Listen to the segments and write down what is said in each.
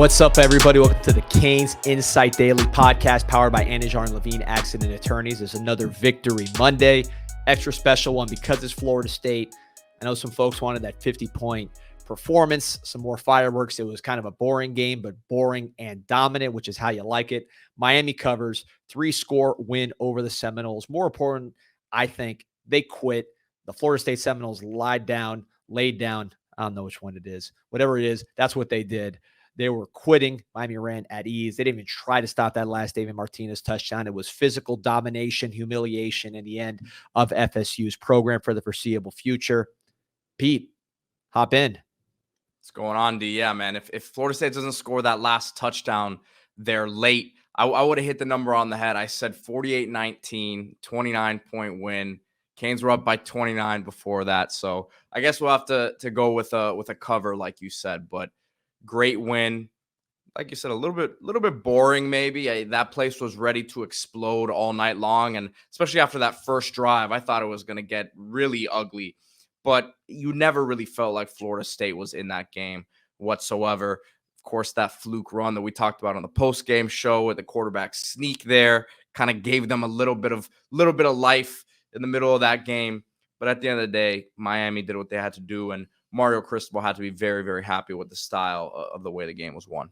What's up, everybody? Welcome to the CanesInSight Daily Podcast, powered by Anajar and Levine Accident Attorneys. It's another Victory Monday, extra special one because it's Florida State. I know some folks wanted that 50-point performance, some more fireworks. It was kind of a boring game, but boring and dominant, which is how you like it. Miami covers, 3-score win over the Seminoles. More important, I think, they quit. The Florida State Seminoles laid down. I don't know which one it is. Whatever it is, that's what they did. They were quitting. Miami ran at ease. They didn't even try to stop that last David Martinez touchdown. It was physical domination, humiliation in the end of FSU's program for the foreseeable future. Pete, hop in. What's going on, D? Yeah, man. If Florida State doesn't score that last touchdown, they're late. I would have hit the number on the head. I said 48-19, 29-point win. Canes were up by 29 before that. So I guess we'll have to go with a cover, like you said, but great win. Like you said, a little bit boring maybe. That place was ready to explode all night long, and especially after that first drive, I thought it was going to get really ugly. But you never really felt like Florida State was in that game whatsoever. Of course, that fluke run that we talked about on the post-game show with the quarterback sneak there kind of gave them a little bit of life in the middle of that game. But at the end of the day, Miami did what they had to do, and Mario Cristobal had to be very, very happy with the style of the way the game was won.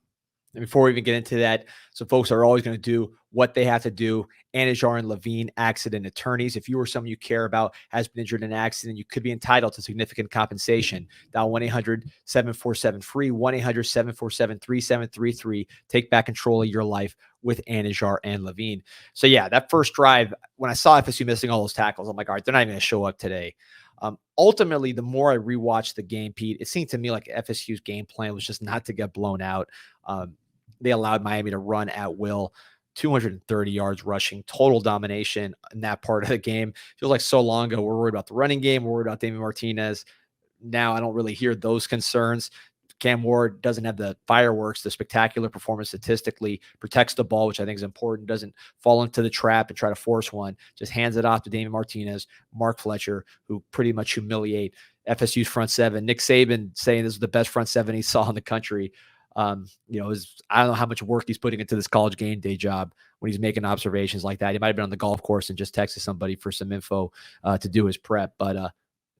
And before we even get into that, so folks are always going to do what they have to do. Anajar and Levine Accident Attorneys. If you or someone you care about has been injured in an accident, you could be entitled to significant compensation. Dial 1-800-747-FREE, 1-800-747-3733. Take back control of your life with Anajar and Levine. So yeah, that first drive, when I saw FSU missing all those tackles, I'm like, all right, they're not even going to show up today. Ultimately, the more I rewatched the game, Pete, it seemed to me like FSU's game plan was just not to get blown out. They allowed Miami to run at will, 230 yards rushing, total domination in that part of the game. Feels like so long ago, we're worried about the running game. We're worried about David Martinez. Now I don't really hear those concerns. Cam Ward doesn't have the fireworks, the spectacular performance statistically, protects the ball, which I think is important, doesn't fall into the trap and try to force one, just hands it off to David Martinez, Mark Fletcher, who pretty much humiliate FSU's front seven. Nick Saban saying this is the best front seven he saw in the country. I don't know how much work he's putting into this college game day job when he's making observations like that. He might have been on the golf course and just texted somebody for some info to do his prep, but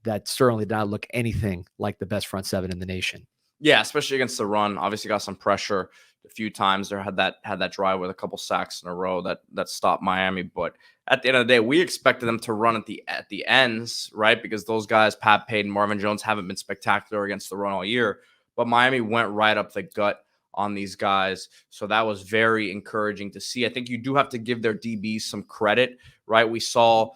that certainly did not look anything like the best front seven in the nation. Yeah, especially against the run. Obviously got some pressure a few times. There had that drive with a couple sacks in a row that stopped Miami. But at the end of the day, we expected them to run at the ends, right? Because those guys, Pat Payton, Marvin Jones, haven't been spectacular against the run all year. But Miami went right up the gut on these guys. So that was very encouraging to see. I think you do have to give their DBs some credit, right? We saw,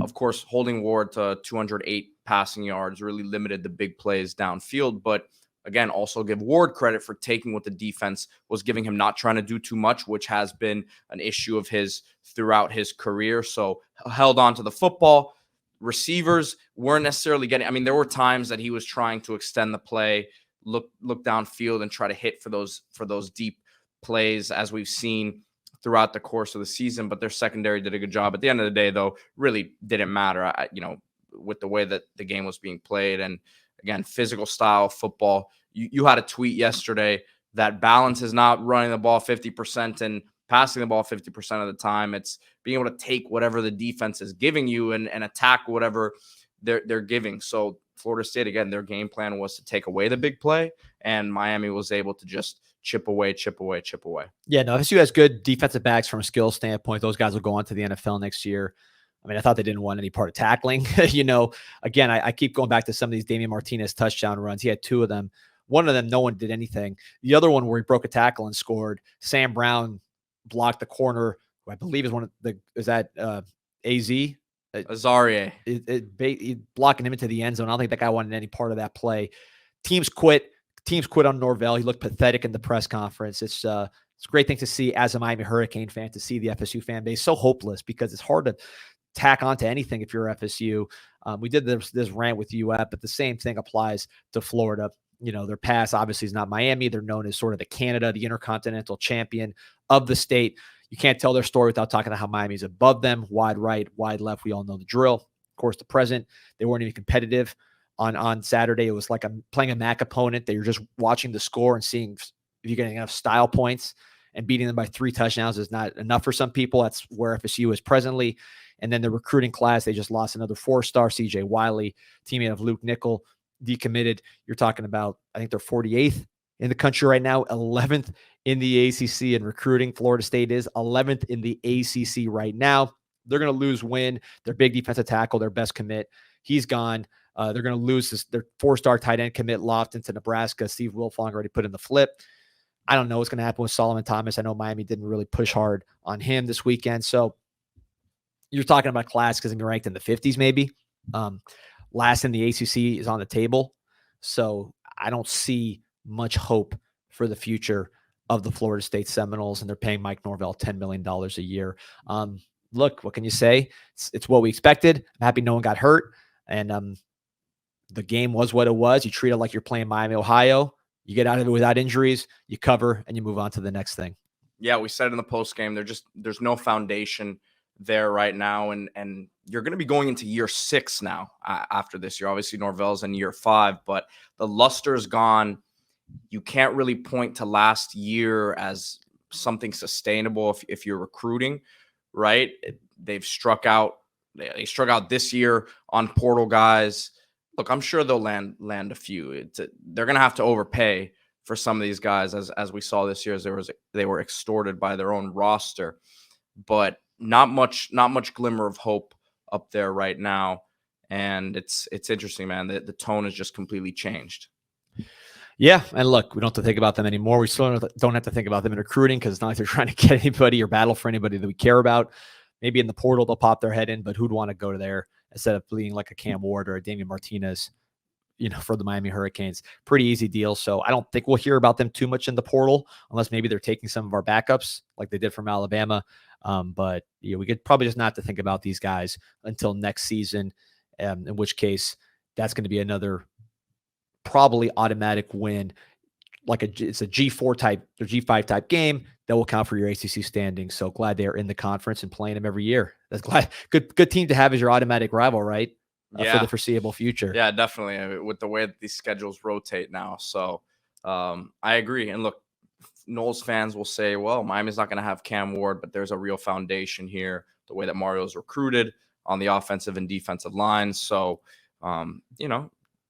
of course, holding Ward to 208 passing yards really limited the big plays downfield. But again, also give Ward credit for taking what the defense was giving him, not trying to do too much, which has been an issue of his throughout his career. So held on to the football. Receivers weren't necessarily getting, there were times that he was trying to extend the play, look downfield and try to hit for those deep plays, as we've seen throughout the course of the season, but their secondary did a good job. At the end of the day, though, really didn't matter, with the way that the game was being played. And again, physical style football. You had a tweet yesterday that balance is not running the ball 50% and passing the ball 50% of the time. It's being able to take whatever the defense is giving you and attack whatever they're giving. So Florida State, again, their game plan was to take away the big play, and Miami was able to just chip away. Yeah, no, FSU has good defensive backs from a skill standpoint. Those guys will go on to the NFL next year. I thought they didn't want any part of tackling. Again, I keep going back to some of these Damian Martinez touchdown runs. He had two of them. One of them, no one did anything. The other one where he broke a tackle and scored, Sam Brown blocked the corner, who I believe is AZ? Azaria. Blocking him into the end zone. I don't think that guy wanted any part of that play. Teams quit on Norvell. He looked pathetic in the press conference. It's a great thing to see as a Miami Hurricane fan, to see the FSU fan base so hopeless, because it's hard to tack onto anything if you're FSU. We did this rant with UF, but the same thing applies to Florida. Their past obviously is not Miami. They're known as sort of the intercontinental champion of the state. You can't tell their story without talking about how Miami's above them, wide right, wide left. We all know the drill. Of course, the present, they weren't even competitive on Saturday. It was like playing a MAC opponent. They were just watching the score and seeing if you're getting enough style points, and beating them by 3 touchdowns is not enough for some people. That's where FSU is presently. And then the recruiting class, they just lost another 4-star, CJ Wiley, teammate of Luke Nickel, decommitted. You're talking about, I think they're 48th in the country right now, 11th in the ACC in recruiting. Florida State is 11th in the ACC right now. They're going to lose Win, their big defensive tackle, their best commit. He's gone. They're going to lose their 4-star tight end commit Lofton to Nebraska. Steve Wilfong already put in the flip. I don't know what's going to happen with Solomon Thomas. I know Miami didn't really push hard on him this weekend. So you're talking about class because he's ranked in the 50s maybe. Last in the ACC is on the table. So I don't see much hope for the future of the Florida State Seminoles, and they're paying Mike Norvell $10 million a year. Look, what can you say? It's what we expected. I'm happy no one got hurt. And the game was what it was. You treat it like you're playing Miami, Ohio. You get out of it without injuries, you cover, and you move on to the next thing. Yeah, we said in the post game, there's no foundation there right now, and you're going to be going into year 6 now after this year. Obviously, Norvell's in year 5, but the luster's gone. You can't really point to last year as something sustainable if you're recruiting, right? They struck out this year on portal guys. Look, I'm sure they'll land a few. They're going to have to overpay for some of these guys, as we saw this year, as they were extorted by their own roster. But not much glimmer of hope up there right now. And it's interesting, man. The tone has just completely changed. Yeah, and look, we don't have to think about them anymore. We still don't have to think about them in recruiting because it's not like they're trying to get anybody or battle for anybody that we care about. Maybe in the portal they'll pop their head in, but who'd want to go to there instead of being like a Cam Ward or a Damian Martinez, for the Miami Hurricanes? Pretty easy deal. So I don't think we'll hear about them too much in the portal unless maybe they're taking some of our backups like they did from Alabama. But we could probably just not have to think about these guys until next season, in which case that's going to be another probably automatic win. It's a G4 type or G5 type game that will count for your ACC standing. So glad they're in the conference and playing them every year. That's good team to have as your automatic rival, right? For the foreseeable future. Yeah, definitely. With the way that these schedules rotate now. So I agree. And look, Noles fans will say, well, Miami's not going to have Cam Ward, but there's a real foundation here, the way that Mario's recruited on the offensive and defensive lines. So,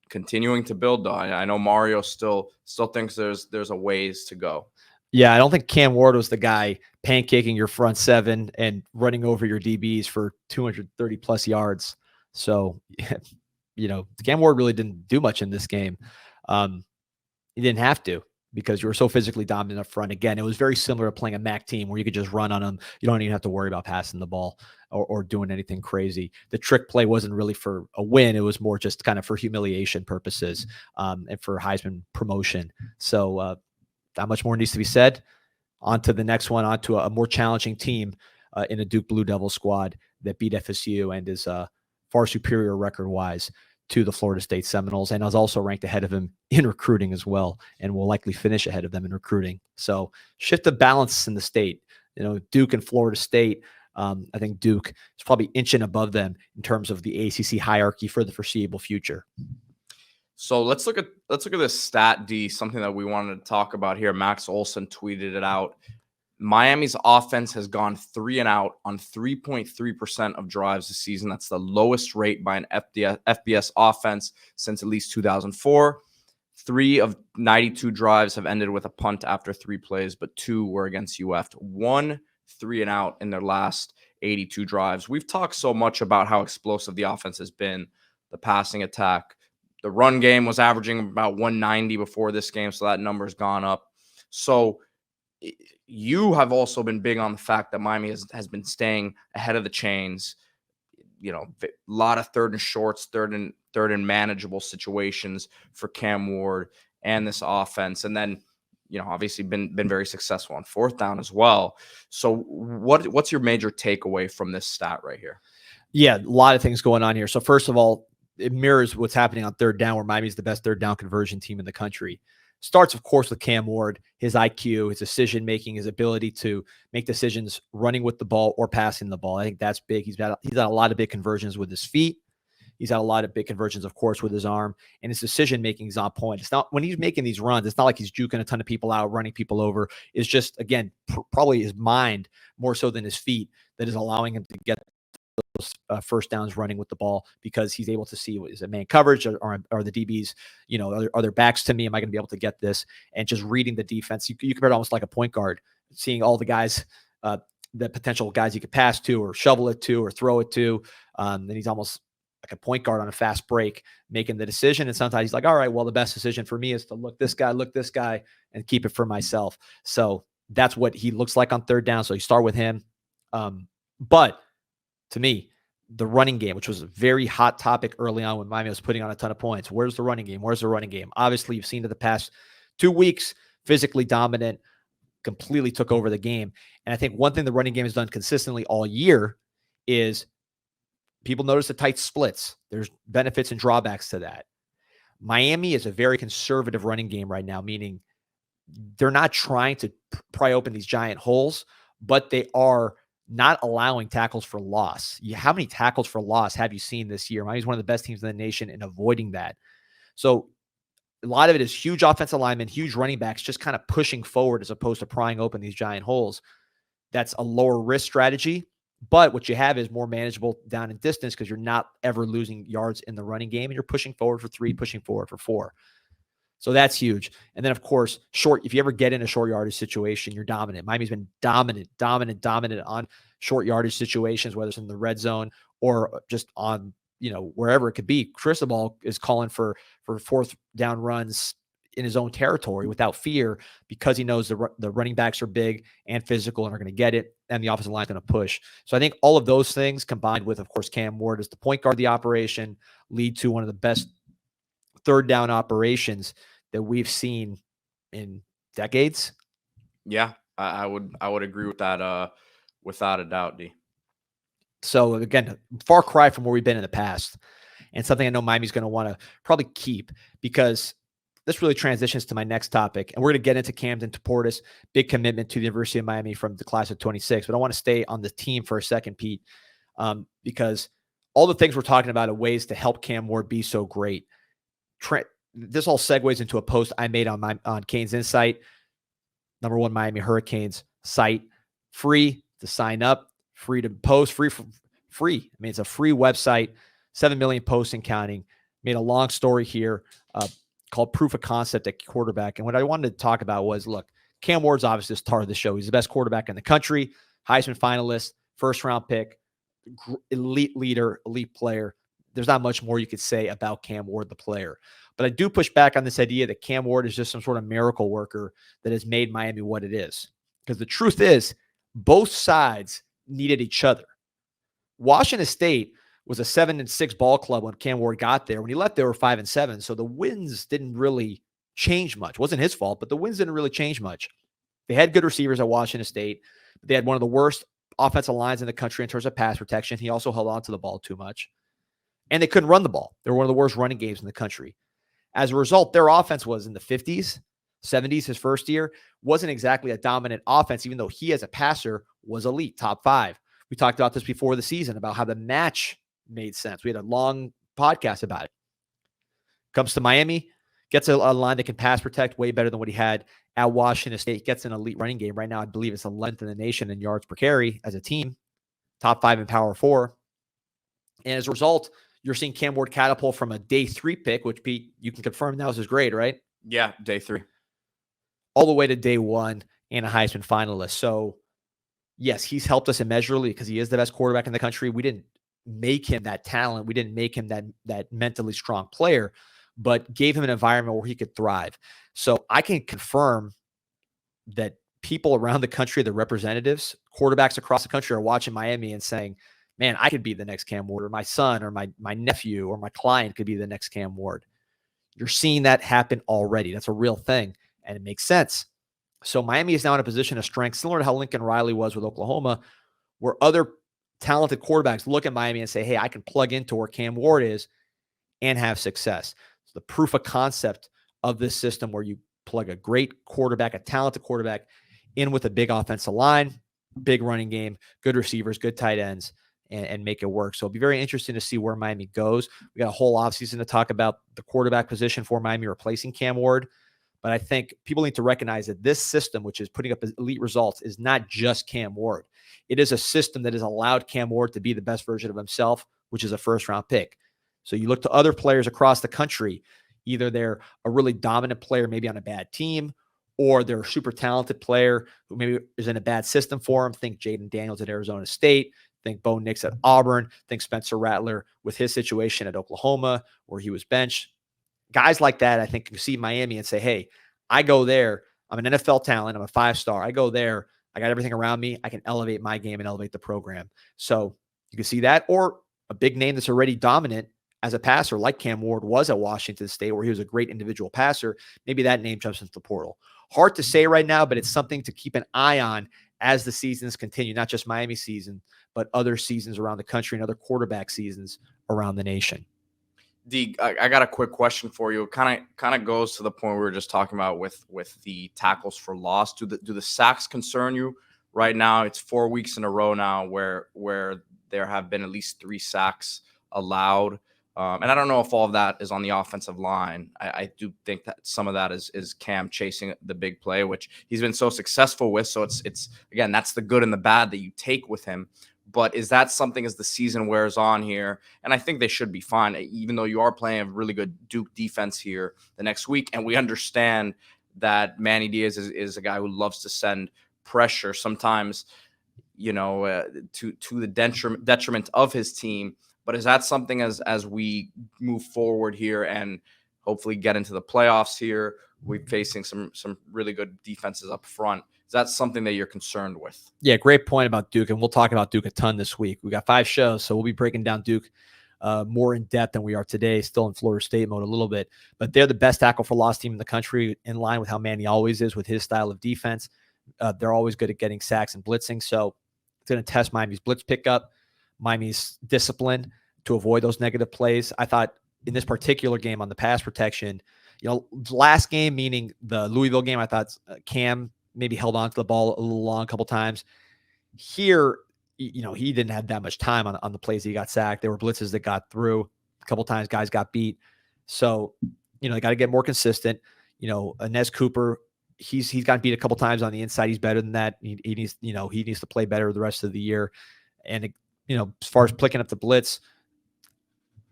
continuing to build, though. I know Mario still thinks there's a ways to go. Yeah, I don't think Cam Ward was the guy pancaking your front seven and running over your DBs for 230 plus yards. So, Cam Ward really didn't do much in this game. He didn't have to because you were so physically dominant up front. Again, it was very similar to playing a MAC team where you could just run on them. You don't even have to worry about passing the ball or doing anything crazy. The trick play wasn't really for a win. It was more just kind of for humiliation purposes and for Heisman promotion. So not much more needs to be said. On to the next one, on to a more challenging team in a Duke Blue Devil squad that beat FSU and is far superior record-wise to the Florida State Seminoles, and is also ranked ahead of them in recruiting as well, and will likely finish ahead of them in recruiting. So shift the balance in the state. Duke and Florida State, I think Duke is probably inching above them in terms of the ACC hierarchy for the foreseeable future. So let's look at this stat D, something that we wanted to talk about here. Max Olson tweeted it out. Miami's offense has gone 3 and out on 3.3% of drives this season. That's the lowest rate by an FBS offense since at least 2004. 3 of 92 drives have ended with a punt after 3 plays, but 2 were against UF. 1 3 and out in their last 82 drives. We've talked so much about how explosive the offense has been, the passing attack. The run game was averaging about 190 before this game, so that number's gone up. So you have also been big on the fact that Miami has been staying ahead of the chains. A lot of third and shorts, third and manageable situations for Cam Ward and this offense. And then, obviously been very successful on 4th down as well. So what's your major takeaway from this stat right here? Yeah, a lot of things going on here. So first of all, it mirrors what's happening on 3rd down, where Miami's the best 3rd down conversion team in the country. Starts, of course, with Cam Ward, his IQ, his decision-making, his ability to make decisions running with the ball or passing the ball. I think that's big. He's had a lot of big conversions with his feet. He's had a lot of big conversions, of course, with his arm, and his decision-making is on point. It's not, when he's making these runs, it's not like he's juking a ton of people out, running people over. It's just, again, probably his mind more so than his feet that is allowing him to get those first downs running with the ball, because he's able to see, what is it, man coverage, or the DBs, are their backs to me? Am I going to be able to get this? And just reading the defense. You compare it almost like a point guard, seeing all the guys, the potential guys you could pass to or shovel it to or throw it to. Then he's almost like a point guard on a fast break, making the decision. And sometimes he's like, all right, well, the best decision for me is to look this guy, and keep it for myself. So that's what he looks like on third down. So you start with him. But to me, the running game, which was a very hot topic early on when Miami was putting on a ton of points. Where's the running game? Where's the running game? Obviously, you've seen it the past 2 weeks, physically dominant, completely took over the game. And I think one thing the running game has done consistently all year is people notice the tight splits. There's benefits and drawbacks to that. Miami is a very conservative running game right now, meaning they're not trying to pry open these giant holes, but they are not allowing tackles for loss. How many tackles for loss have you seen this year? Miami's one of the best teams in the nation in avoiding that. So a lot of it is huge offensive linemen, huge running backs, just kind of pushing forward as opposed to prying open these giant holes. That's a lower risk strategy, but what you have is more manageable down in distance, because you're not ever losing yards in the running game, and you're pushing forward for 3, pushing forward for 4. So that's huge. And then, of course, if you ever get in a short yardage situation, you're dominant. Miami's been dominant on short yardage situations, whether it's in the red zone or just on, wherever it could be. Cristobal is calling for 4th down runs in his own territory without fear, because he knows the running backs are big and physical and are going to get it, and the offensive line is going to push. So I think all of those things, combined with, of course, Cam Ward as the point guard of the operation, lead to one of the best third down operations that we've seen in decades. Yeah, I would agree with that, without a doubt, D. So again, far cry from where we've been in the past, and something I know Miami's going to want to probably keep, because this really transitions to my next topic. And we're going to get into Camden Portis, big commitment to the University of Miami from the class of 26. But I want to stay on the team for a second, Pete, because all the things we're talking about are ways to help Cam Ward be so great. This all segues into a post I made on CanesInSight, #1 Miami Hurricanes site, free to sign up, free to post, free. I mean, it's a free website, 7 million posts and counting. Made a long story here called Proof of Concept at Quarterback. And what I wanted to talk about was, look, Cam Ward's obviously the star of the show. He's the best quarterback in the country, Heisman finalist, first-round pick, elite leader, elite player. There's not much more you could say about Cam Ward, the player. But I do push back on this idea that Cam Ward is just some sort of miracle worker that has made Miami what it is. Because the truth is, both sides needed each other. Washington State was a 7-6 ball club when Cam Ward got there. When he left, they were 5-7. So the wins didn't really change much. It wasn't his fault, but the wins didn't really change much. They had good receivers at Washington State, but they had one of the worst offensive lines in the country in terms of pass protection. He also held on to the ball too much. And they couldn't run the ball. They were one of the worst running games in the country. As a result, their offense was in the 50s, 70s his first year. Wasn't exactly a dominant offense, even though he as a passer was elite, top 5. We talked about this before the season, about how the match made sense. We had a long podcast about it. Comes to Miami, gets a line that can pass protect way better than what he had at Washington State. Gets an elite running game. Right now, I believe it's 11th in the nation in yards per carry as a team. Top 5 in Power 4. And as a result, you're seeing Cam Ward catapult from a day 3 pick, which, Pete, you can confirm that was his grade, right? Yeah, day 3. All the way to day 1 and a Heisman finalist. So, yes, he's helped us immeasurably because he is the best quarterback in the country. We didn't make him that talent. We didn't make him that mentally strong player, but gave him an environment where he could thrive. So I can confirm that people around the country, the representatives, quarterbacks across the country, are watching Miami and saying, man, I could be the next Cam Ward, or my son or my nephew or my client could be the next Cam Ward. You're seeing that happen already. That's a real thing, and it makes sense. So Miami is now in a position of strength, similar to how Lincoln Riley was with Oklahoma, where other talented quarterbacks look at Miami and say, hey, I can plug into where Cam Ward is and have success. So the proof of concept of this system, where you plug a great quarterback, a talented quarterback, in with a big offensive line, big running game, good receivers, good tight ends, and make it work. So it'll be very interesting to see where Miami goes. We got a whole offseason to talk about the quarterback position for Miami replacing Cam Ward. But I think people need to recognize that this system, which is putting up elite results, is not just Cam Ward. It is a system that has allowed Cam Ward to be the best version of himself, which is a first-round pick. So you look to other players across the country, either they're a really dominant player, maybe on a bad team, or they're a super talented player who maybe is in a bad system for him. Think Jaden Daniels at Arizona State. Think Bo Nix at Auburn. Think Spencer Rattler with his situation at Oklahoma, where he was benched. Guys like that, I think, can see Miami and say, hey, I go there. I'm an NFL talent. I'm a 5-star. I go there. I got everything around me. I can elevate my game and elevate the program. So you can see that. Or a big name that's already dominant as a passer, like Cam Ward was at Washington State, where he was a great individual passer. Maybe that name jumps into the portal. Hard to say right now, but it's something to keep an eye on as the seasons continue, not just Miami season, but other seasons around the country and other quarterback seasons around the nation. I got a quick question for you. It kind of goes to the point we were just talking about with the tackles for loss. Do the sacks concern you right now? It's 4 weeks in a row now where there have been at least 3 sacks allowed. And I don't know if all of that is on the offensive line. I do think that some of that is Cam chasing the big play, which he's been so successful with. So it's again, that's the good and the bad that you take with him. But is that something as the season wears on here? And I think they should be fine, even though you are playing a really good Duke defense here the next week. And we understand that Manny Diaz is a guy who loves to send pressure sometimes, to the detriment of his team. But is that something as we move forward here and hopefully get into the playoffs here, we're facing some really good defenses up front? Is that something that you're concerned with? Yeah, great point about Duke. And we'll talk about Duke a ton this week. We got 5 shows, so we'll be breaking down Duke more in depth than we are today, still in Florida State mode a little bit. But they're the best tackle for loss team in the country, in line with how Manny always is with his style of defense. They're always good at getting sacks and blitzing. So it's going to test Miami's blitz pickup, Miami's discipline to avoid those negative plays. I thought in this particular game on the pass protection, last game, meaning the Louisville game, I thought Cam maybe held on to the ball a little long a couple times. Here, he didn't have that much time on the plays that he got sacked. There were blitzes that got through. A couple times guys got beat. So, they got to get more consistent. Inez Cooper, he's gotten beat a couple times on the inside. He's better than that. He needs to play better the rest of the year. And, as far as picking up the blitz,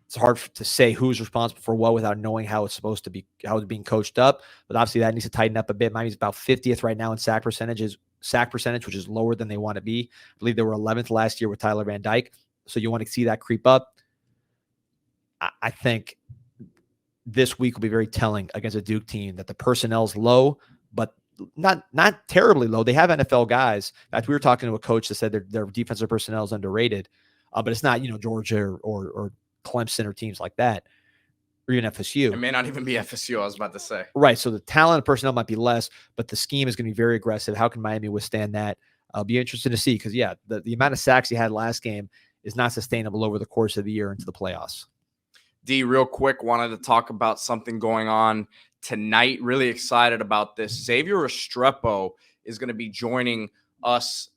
it's hard to say who's responsible for what without knowing how it's supposed to be, how it's being coached up. But obviously that needs to tighten up a bit. Miami's about 50th right now in sack percentage, which is lower than they want to be. I believe they were 11th last year with Tyler Van Dyke. So you want to see that creep up. I think this week will be very telling against a Duke team that the personnel's low, but not terribly low. They have NFL guys. In fact, we were talking to a coach that said their defensive personnel is underrated, but it's not, Georgia or Clemson or teams like that, or even FSU. It may not even be FSU, I was about to say. Right. So the talent and personnel might be less, but the scheme is going to be very aggressive. How can Miami withstand that? I'll be interested to see because, the amount of sacks he had last game is not sustainable over the course of the year into the playoffs. D, real quick, wanted to talk about something going on tonight. Really excited about this. Xavier Restrepo is going to be joining us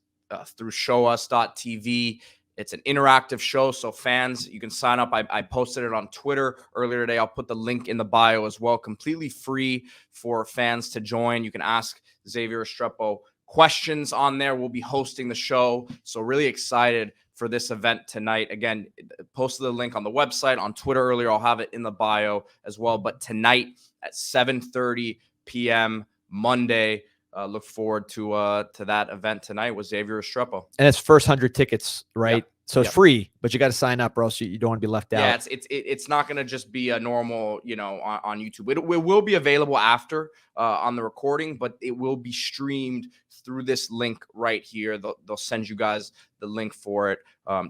through showus.tv. It's an interactive show, so fans, you can sign up. I posted it on Twitter earlier today. I'll put the link in the bio as well. Completely free for fans to join. You can ask Xavier Restrepo questions on there. We'll be hosting the show, so really excited for this event tonight. Again, posted the link on the website, on Twitter earlier. I'll have it in the bio as well. But tonight at 7:30 p.m. Monday, look forward to that event tonight with Xavier Restrepo. And it's first 100 tickets, right? Yep. So it's free, but you got to sign up or else you don't want to be left out. Yeah, it's not going to just be a normal, on YouTube. It will be available after on the recording, but it will be streamed through this link right here. They'll send you guys the link for it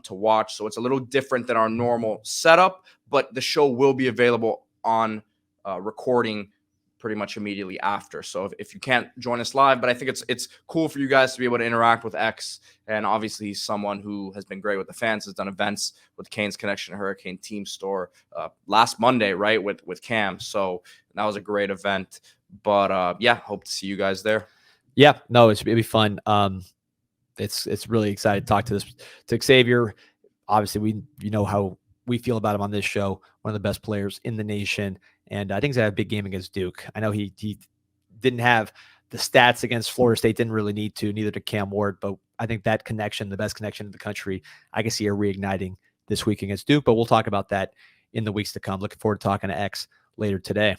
to watch. So it's a little different than our normal setup, but the show will be available on recording pretty much immediately after. So if you can't join us live, but I think it's cool for you guys to be able to interact with X. And obviously he's someone who has been great with the fans, has done events with Canes Connection Hurricane Team Store last Monday, right, with Cam. So that was a great event. But hope to see you guys there. Yeah, no, it'll be fun. It's really excited to talk to Xavier. Obviously, you know how we feel about him on this show. One of the best players in the nation, and I think he's had a big game against Duke. I know he didn't have the stats against Florida State, didn't really need to, neither did Cam Ward, but I think that connection, the best connection in the country, I can see her reigniting this week against Duke, but we'll talk about that in the weeks to come. Looking forward to talking to X later today.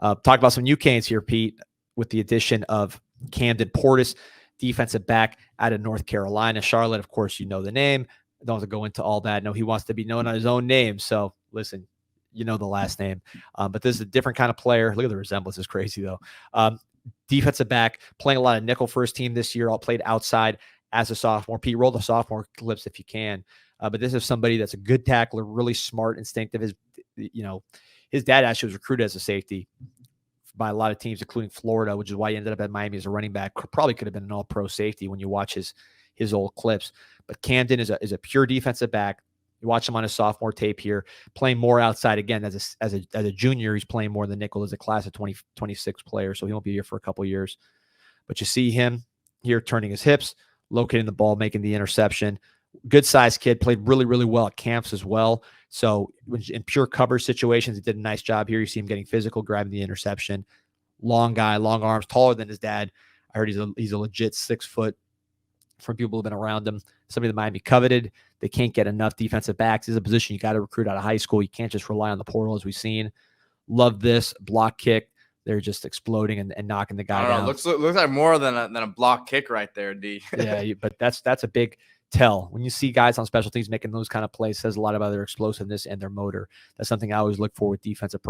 Talk about some new Canes here, Pete, with the addition of Camden Portis, defensive back out of North Carolina. Charlotte, of course, you know the name. I don't have to go into all that. No, he wants to be known on his own name. So listen, you know the last name. But this is a different kind of player. Look at the resemblance. It's crazy, though. Defensive back, playing a lot of nickel for his team this year. All played outside as a sophomore. Pete, roll the sophomore clips if you can. But this is somebody that's a good tackler, really smart, instinctive. His dad actually was recruited as a safety by a lot of teams, including Florida, which is why he ended up at Miami as a running back. Probably could have been an all-pro safety when you watch his old clips. But Camden is a pure defensive back. You watch him on his sophomore tape here, playing more outside again as a junior. He's playing more than nickel as a class of 2026 player, so he won't be here for a couple of years. But you see him here turning his hips, locating the ball, making the interception. Good sized kid, played really, really well at camps as well. So in pure cover situations, he did a nice job here. You see him getting physical, grabbing the interception. Long guy, long arms, taller than his dad. I heard he's a legit 6 foot from people who've been around him. Somebody that Miami coveted. They can't get enough defensive backs. This is a position you got to recruit out of high school. You can't just rely on the portal, as we've seen. Love this block kick. They're just exploding and knocking the guy down. Looks like more than a block kick right there, D. Yeah, but that's a big tell. When you see guys on special teams making those kind of plays, says a lot about their explosiveness and their motor. That's something I always look for with defensive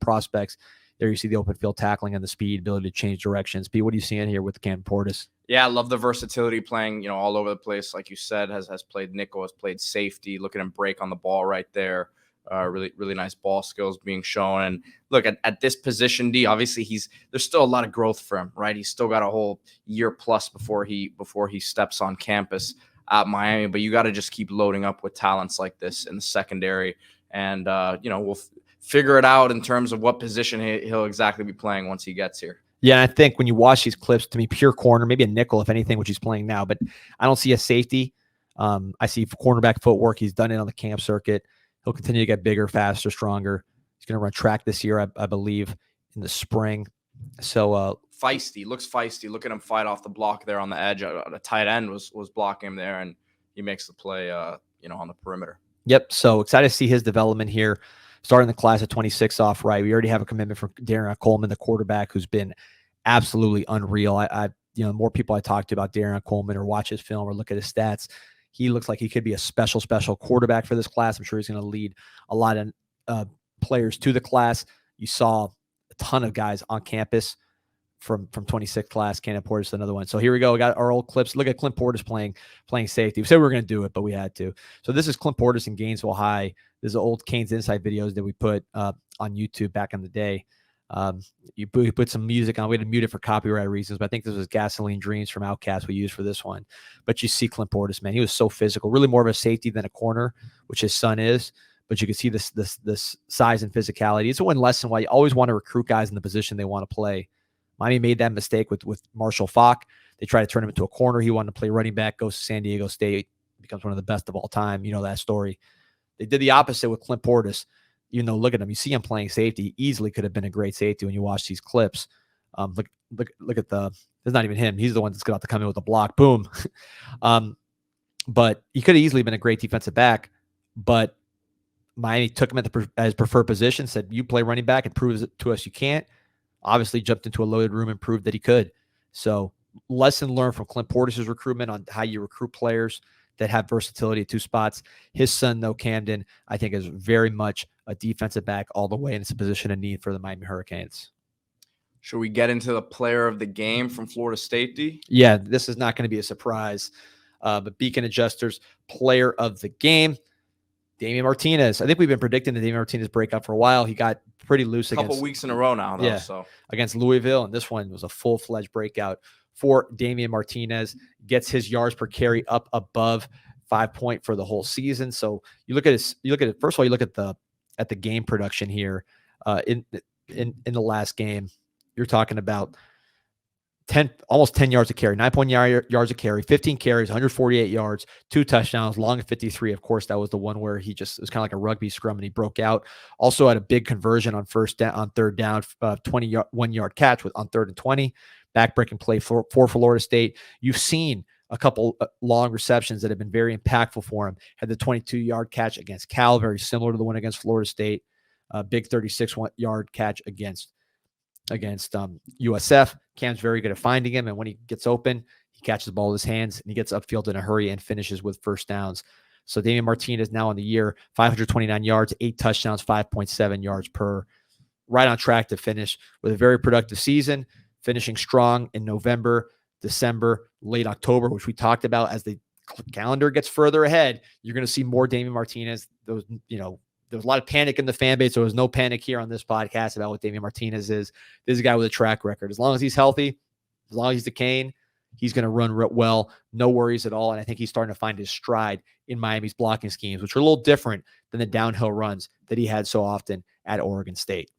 prospects. There you see the open field tackling and the speed, ability to change directions. Pete, what are you seeing here with Cam Portis? Yeah, I love the versatility, playing, all over the place. Like you said, has played nickel, has played safety. Look at him break on the ball right there. Really, really nice ball skills being shown. And look, at this position, D, obviously there's still a lot of growth for him, right? He's still got a whole year plus before he steps on campus at Miami. But you got to just keep loading up with talents like this in the secondary. And, we'll figure it out in terms of what position he'll exactly be playing once he gets here. Yeah, I think when you watch these clips, to me, pure corner, maybe a nickel, if anything, which he's playing now. But I don't see a safety. I see cornerback footwork. He's done it on the camp circuit. He'll continue to get bigger, faster, stronger. He's going to run track this year, I believe, in the spring. So feisty, looks feisty. Look at him fight off the block there on the edge. A tight end was blocking him there, and he makes the play, on the perimeter. Yep. So excited to see his development here. Starting the class of 26 off right. We already have a commitment from Darian Coleman, the quarterback, who's been absolutely unreal. I more people I talk to about Darian Coleman or watch his film or look at his stats, he looks like he could be a special quarterback for this class. I'm sure he's going to lead a lot of players to the class. You saw a ton of guys on campus from 26th class. Camden Portis, another one. So here we go. We got our old clips. Look at Clint Portis playing safety. We said we were going to do it, but we had to. So this is Clint Portis in Gainesville High. This is old CanesInSight videos that we put on YouTube back in the day. You put some music on. We had to mute it for copyright reasons, but I think this was Gasoline Dreams from Outkast we used for this one. But you see Clint Portis, man. He was so physical, really more of a safety than a corner, which his son is. But you can see this size and physicality. It's one lesson why you always want to recruit guys in the position they want to play. Miami made that mistake with Marshall Faulk. They tried to turn him into a corner. He wanted to play running back, goes to San Diego State, becomes one of the best of all time. You know that story. They did the opposite with Clint Portis. Look at him. You see him playing safety. He easily could have been a great safety when you watch these clips. Look at there's not even him. He's the one that's going to come in with a block. Boom. But he could have easily been a great defensive back. But Miami took him at his preferred position, said, you play running back and prove to us you can't. Obviously jumped into a loaded room and proved that he could. So lesson learned from Clint Portis' recruitment on how you recruit players that have versatility at two spots. His son, though, Camden, I think is very much a defensive back all the way, and it's a position of need for the Miami Hurricanes. Should we get into the player of the game from Florida State, D? Yeah, this is not going to be a surprise. But Beacon Adjusters player of the game, Damian Martinez. I think we've been predicting the Damian Martinez breakout for a while. He got pretty loose a couple weeks in a row now, though. Yeah, so against Louisville, and this one was a full-fledged breakout for Damian Martinez. Gets his yards per carry up above 5 point for the whole season. So you look at it. First of all, you look at the game production here in the last game. You're talking about almost 10 yards a carry, 9.9 yards a carry, 15 carries, 148 yards, 2 touchdowns, long at 53. Of course, that was the one where it was kind of like a rugby scrum and he broke out. Also had a big conversion on third down, 21-yard catch on 3rd and 20, back-breaking play for Florida State. You've seen a couple long receptions that have been very impactful for him. Had the 22-yard catch against Cal, very similar to the one against Florida State. Big 36-yard catch against USF. Cam's very good at finding him, and when he gets open, he catches the ball with his hands, and he gets upfield in a hurry and finishes with first downs. So Damian Martinez now on the year, 529 yards, 8 touchdowns, 5.7 yards per. Right on track to finish with a very productive season, finishing strong in November, December, late October, which we talked about. As the calendar gets further ahead, you're going to see more Damian Martinez. There was a lot of panic in the fan base. There was no panic here on this podcast about what Damian Martinez is. This is a guy with a track record. As long as he's healthy, as long as he's the Cane, he's going to run well. No worries at all. And I think he's starting to find his stride in Miami's blocking schemes, which are a little different than the downhill runs that he had so often at Oregon State.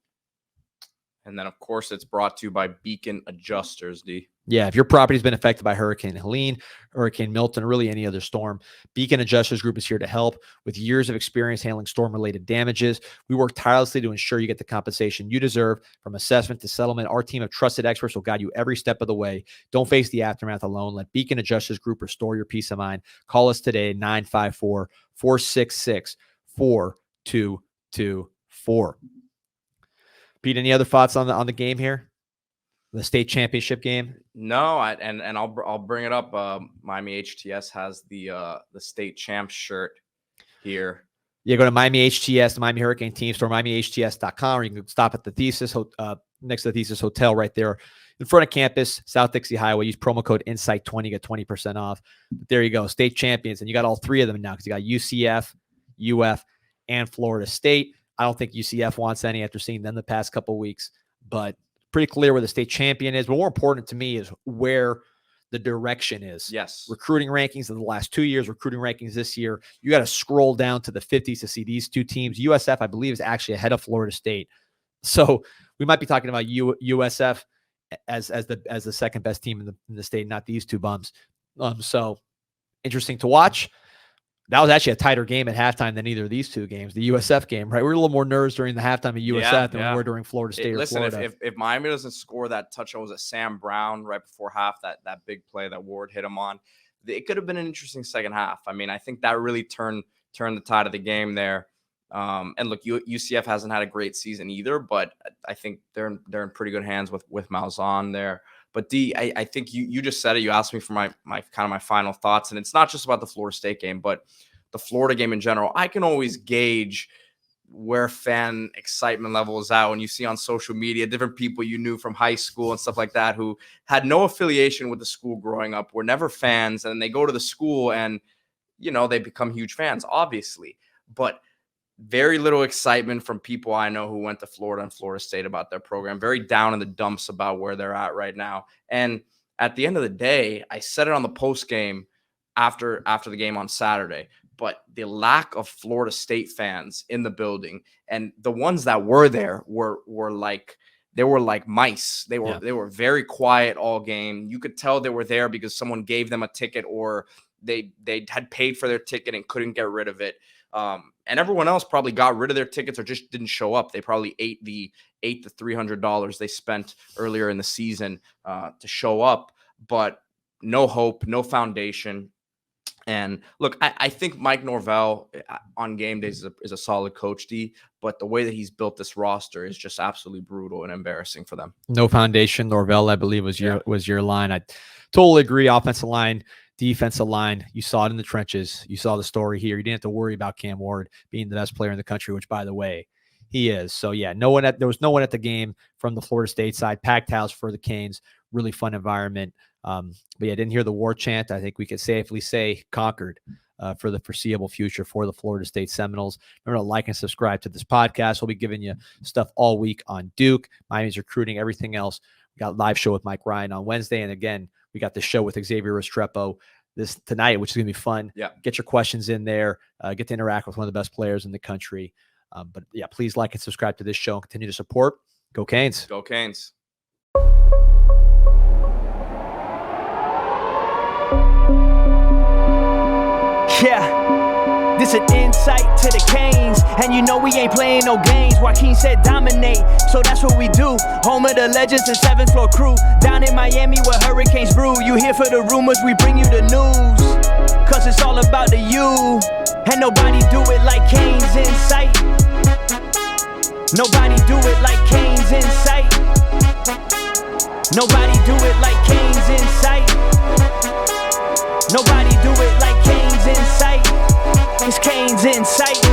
And then, of course, it's brought to you by Beacon Adjusters, D. Yeah, if your property's been affected by Hurricane Helene, Hurricane Milton, or really any other storm, Beacon Adjusters Group is here to help. With years of experience handling storm-related damages, we work tirelessly to ensure you get the compensation you deserve. From assessment to settlement, our team of trusted experts will guide you every step of the way. Don't face the aftermath alone. Let Beacon Adjusters Group restore your peace of mind. Call us today at 954-466-4224. Pete, any other thoughts on the game here? The state championship game? No, I'll bring it up. Miami HTS has the state champ shirt here. Yeah, go to Miami HTS, the Miami Hurricane team store, MiamiHTS.com, or you can stop at the Thesis next to the Thesis Hotel right there in front of campus, South Dixie Highway. Use promo code INSIGHT20, get 20% off. But there you go, state champions, and you got all three of them now because you got UCF, UF, and Florida State. I don't think UCF wants any after seeing them the past couple of weeks, but pretty clear where the state champion is. But more important to me is where the direction is. Yes. Recruiting rankings in the last 2 years, recruiting rankings this year. You got to scroll down to the 50s to see these two teams. USF, I believe, is actually ahead of Florida State. So we might be talking about USF as the second best team in the state, not these two bums. So interesting to watch. That was actually a tighter game at halftime than either of these two games. The USF game, right? We were a little more nervous during the halftime of USF than we were during Florida State or Florida. If Miami doesn't score that touchdown, was it Sam Brown right before half, that big play that Ward hit him on? It could have been an interesting second half. I mean, I think that really turned the tide of the game there. And look, UCF hasn't had a great season either, but I think they're in pretty good hands with Malzahn there. But D, I think you just said it. You asked me for my kind of my final thoughts, and it's not just about the Florida State game, but the Florida game in general. I can always gauge where fan excitement level is at when you see on social media different people you knew from high school and stuff like that who had no affiliation with the school growing up, were never fans, and they go to the school and they become huge fans, obviously. But very little excitement from people I know who went to Florida and Florida State about their program. Very down in the dumps about where they're at right now. And at the end of the day, I said it on the post game after the game on Saturday, but the lack of Florida State fans in the building, and the ones that were there were like mice. They were very quiet all game. You could tell they were there because someone gave them a ticket, or they had paid for their ticket and couldn't get rid of it. And everyone else probably got rid of their tickets or just didn't show up. They probably ate the $300 they spent earlier in the season to show up, but no hope, no foundation. And look, I think Mike Norvell on game days is a solid coach, D, but the way that he's built this roster is just absolutely brutal and embarrassing for them. No foundation. Norvell, I believe, was your line. I totally agree. Offensive line, defensive line, you saw it in the trenches. You saw the story here. You didn't have to worry about Cam Ward being the best player in the country, which, by the way, he is. So, yeah, there was no one at the game from the Florida State side. Packed house for the Canes. Really fun environment. But, yeah, didn't hear the war chant. I think we could safely say conquered for the foreseeable future for the Florida State Seminoles. Remember to like and subscribe to this podcast. We'll be giving you stuff all week on Duke, Miami's recruiting, everything else. We got a live show with Mike Ryan on Wednesday. And, again, we got the show with Xavier Restrepo tonight, which is going to be fun. Yeah. Get your questions in there. Get to interact with one of the best players in the country. But, yeah, please like and subscribe to this show and continue to support. Go Canes. Go Canes. Yeah, this an insight to the Canes, and you know we ain't playing no games. Joaquin said dominate, so that's what we do. Home of the legends and 7th floor crew, down in Miami where hurricanes brew. You here for the rumors, we bring you the news, cause it's all about the you. And nobody do it like CanesInSight. Nobody do it like CanesInSight. Nobody do it like CanesInSight. Nobody do it like CanesInSight. It's CanesInSight.